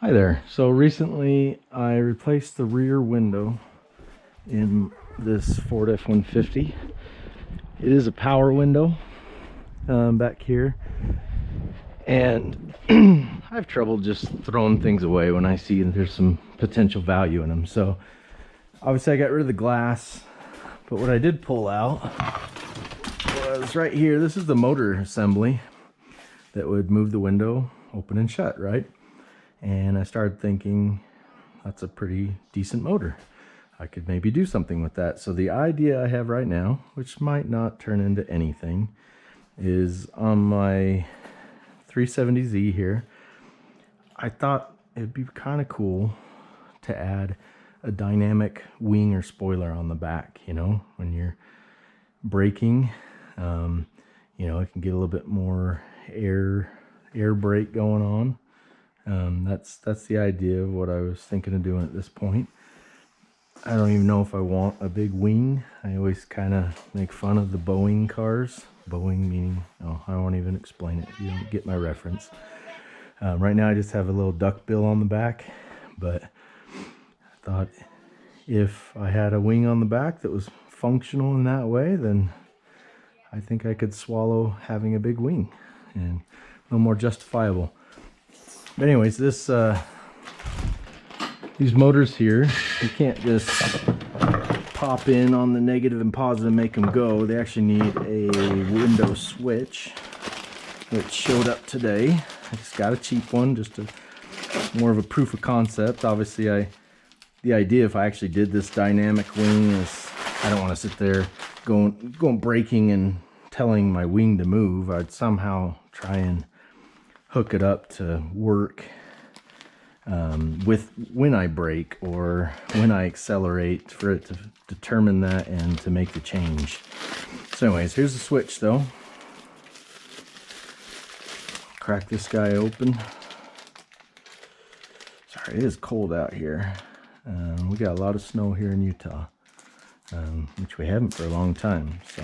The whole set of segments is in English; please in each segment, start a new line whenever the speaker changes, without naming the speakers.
Hi there. So recently I replaced the rear window in this Ford F-150. It is a power window back here, and I have trouble just throwing things away when I see there's some potential value in them. So obviously I got rid of the glass, but what I did pull out was right here. This is the motor assembly that would move the window open and shut, right? And I started thinking, that's a pretty decent motor. I could maybe do something with that. So the idea I have right now, which might not turn into anything, is on my 370Z here. I thought it'd be kind of cool to add a dynamic wing or spoiler on the back, you know, when you're braking. You know, it can get a little bit more air brake going on. That's the idea of what I was thinking of doing at this point. I don't even know if I want a big wing. I always kind of make fun of the Boeing cars. Boeing meaning, oh, I won't even explain it. You don't get my reference. Right now I just have a little duck bill on the back, but I thought if I had a wing on the back that was functional in that way, then I think I could swallow having a big wing and no more justifiable. But anyways, these motors here, you can't just pop in on the negative and positive and make them go. They actually need a window switch, which showed up today. I just got a cheap one, just more of a proof of concept. Obviously, the idea if I actually did this dynamic wing is I don't want to sit there going braking and telling my wing to move. I'd somehow try and hook it up to work with when I brake or when I accelerate, for it to determine that and to make the change. So anyways, here's the switch though. Crack this guy open. Sorry, it is cold out here. We got a lot of snow here in Utah, which we haven't for a long time. So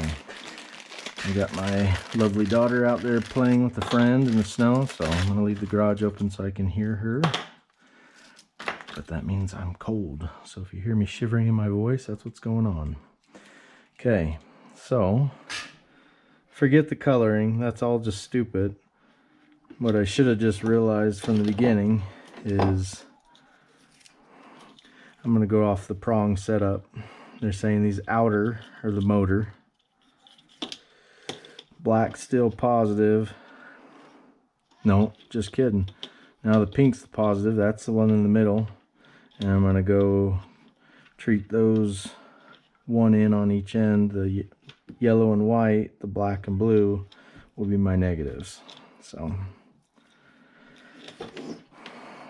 I got my lovely daughter out there playing with a friend in the snow, so I'm gonna leave the garage open so I can hear her. But that means I'm cold. So if you hear me shivering in my voice, that's what's going on. Okay, so forget the coloring. That's all just stupid. What I should have just realized from the beginning is I'm gonna go off the prong setup. They're saying these outer are the motor. Black still positive. No, just kidding. Now the pink's the positive. That's the one in the middle. And I'm going to go treat those one in on each end. The yellow and white, the black and blue will be my negatives. So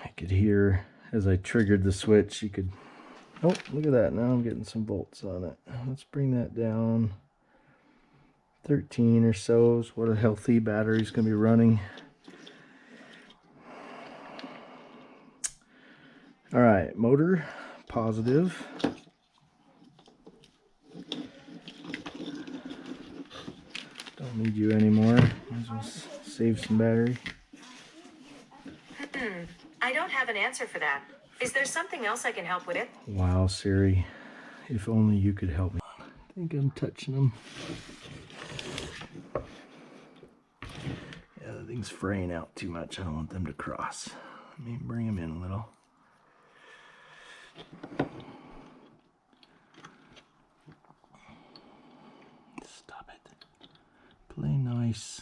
I could hear as I triggered the switch, you could, oh, look at that. Now I'm getting some volts on it. Let's bring that down. 13 or so is what a healthy battery is going to be running. All right, motor positive. Don't need you anymore. Might as well save some battery.
I don't have an answer for that. Is there something else I can help with it?
Wow, Siri, if only you could help me. I think I'm touching them. Yeah, the thing's fraying out too much. I don't want them to cross. Let me bring them in a little. Stop it. Play nice.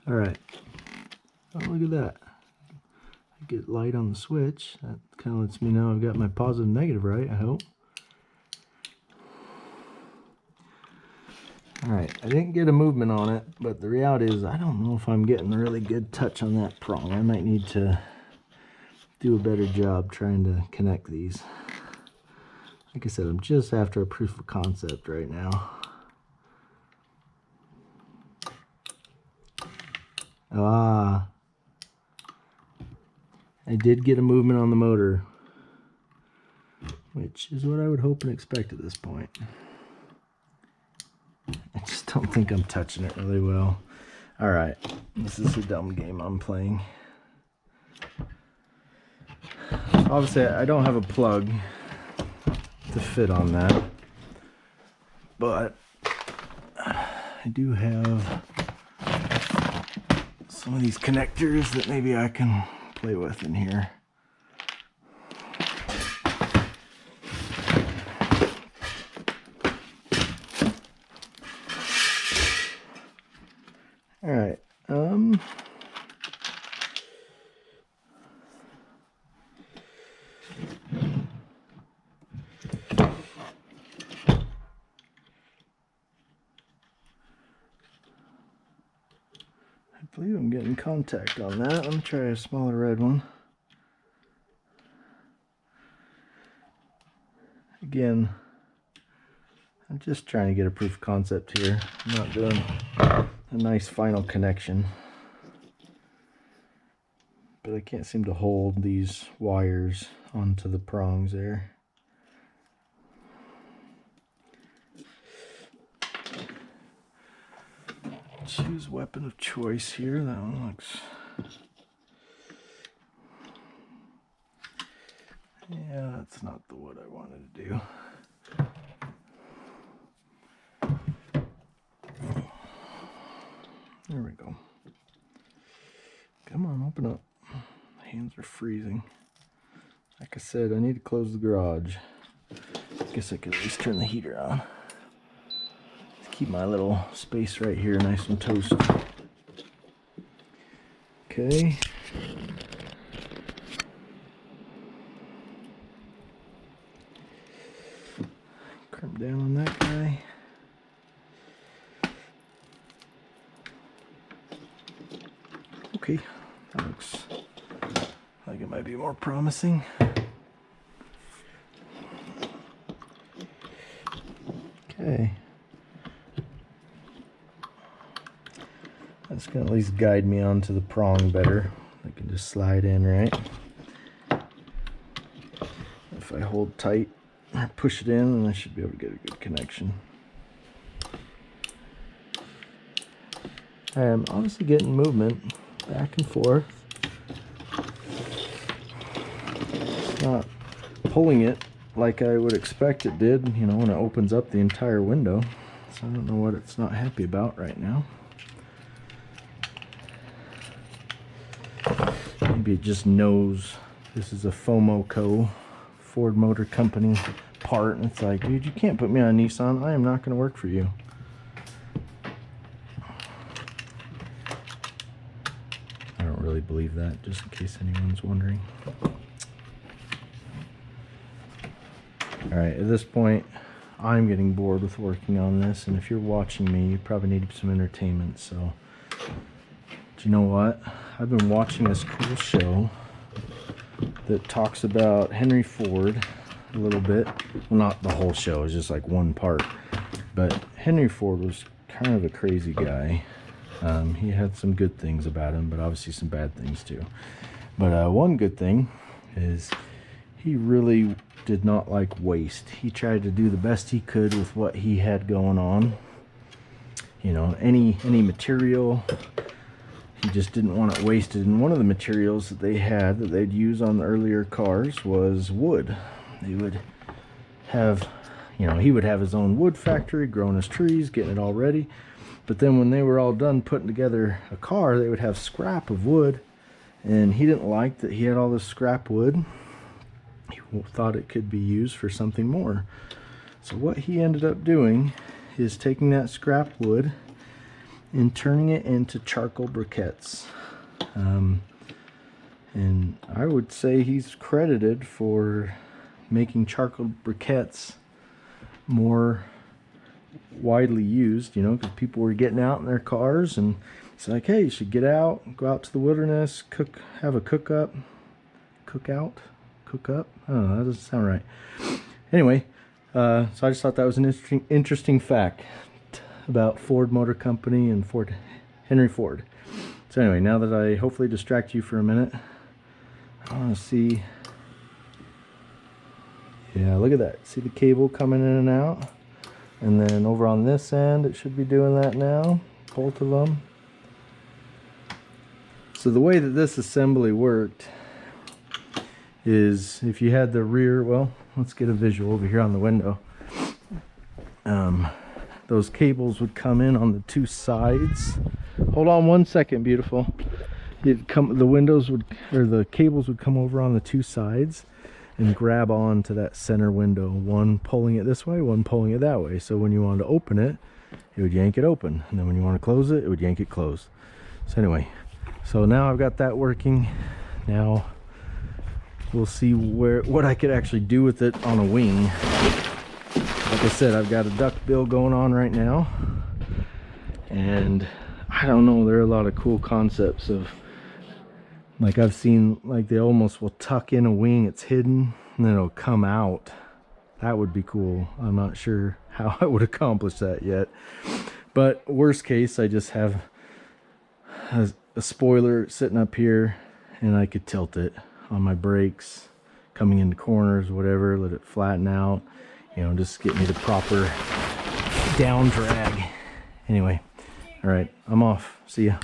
All right. Oh, look at that. I get light on the switch. That kind of lets me know I've got my positive and negative right, I hope. Alright, I didn't get a movement on it, but the reality is I don't know if I'm getting a really good touch on that prong. I might need to do a better job trying to connect these. Like I said, I'm just after a proof of concept right now. Ah, I did get a movement on the motor, which is what I would hope and expect at this point. I just don't think I'm touching it really well. Alright, this is a dumb game I'm playing. Obviously, I don't have a plug to fit on that, but I do have some of these connectors that maybe I can play with in here. Alright, I believe I'm getting contact on that. Let me try a smaller red one. Again, I'm just trying to get a proof of concept here. I'm not doing a nice final connection. But I can't seem to hold these wires onto the prongs there. Choose weapon of choice here. That one looks... yeah, that's not the wood I wanted to do. There we go. Come on, open up. My hands are freezing. Like I said, I need to close the garage. I guess I could at least turn the heater on. Let's keep my little space right here nice and toasty. Okay. Crimp down on that guy. Okay, that looks like it might be more promising. Okay. That's gonna at least guide me onto the prong better. I can just slide in, right? If I hold tight or push it in, then I should be able to get a good connection. I am obviously getting movement back and forth. It's not pulling it like I would expect it did, you know, when it opens up the entire window. So I don't know what it's not happy about right now. Maybe it just knows this is a FoMoCo, Ford Motor Company part, and it's like, dude, you can't put me on a Nissan. I am not going to work for you. I don't really believe that, just in case anyone's wondering. Alright, at this point, I'm getting bored with working on this, and if you're watching me, you probably need some entertainment, so... Do you know what? I've been watching this cool show that talks about Henry Ford a little bit. Well, not the whole show, it's just like one part. But Henry Ford was kind of a crazy guy. He had some good things about him, but obviously some bad things too. But one good thing is he really did not like waste. He tried to do the best he could with what he had going on. You know, any material, he just didn't want it wasted. And one of the materials that they had that they'd use on the earlier cars was wood. They would have, you know, he would have his own wood factory, growing his trees, getting it all ready. But then when they were all done putting together a car, they would have scrap of wood. And he didn't like that he had all this scrap wood. He thought it could be used for something more. So what he ended up doing is taking that scrap wood and turning it into charcoal briquettes. And I would say he's credited for making charcoal briquettes more widely used, you know, because people were getting out in their cars, and it's like, hey, you should get out, go out to the wilderness, cook, have a cook up. I don't know, that doesn't sound right. Anyway, so I just thought that was an interesting fact about Ford Motor Company and Henry Ford. So anyway, now that I hopefully distract you for a minute, I want to see. Yeah, look at that. See the cable coming in and out? And then over on this end, it should be doing that now. Both of them. So the way that this assembly worked is if you had the rear, well, let's get a visual over here on the window. Those cables would come in on the two sides. Hold on one second, beautiful. The windows would, or the cables would come over on the two sides and grab on to that center window, one pulling it this way, one pulling it that way. So when you wanted to open it, it would yank it open, and then when you want to close it, it would yank it closed. So anyway, so now I've got that working. Now we'll see what I could actually do with it on a wing. Like I said, I've got a duck bill going on right now, and I don't know, there are a lot of cool concepts of, like I've seen, like they almost will tuck in a wing, it's hidden, and then it'll come out. That would be cool. I'm not sure how I would accomplish that yet, but worst case, I just have a spoiler sitting up here, and I could tilt it on my brakes, coming into corners, whatever, let it flatten out, you know, just get me the proper down drag. Anyway, all right, I'm off. See ya.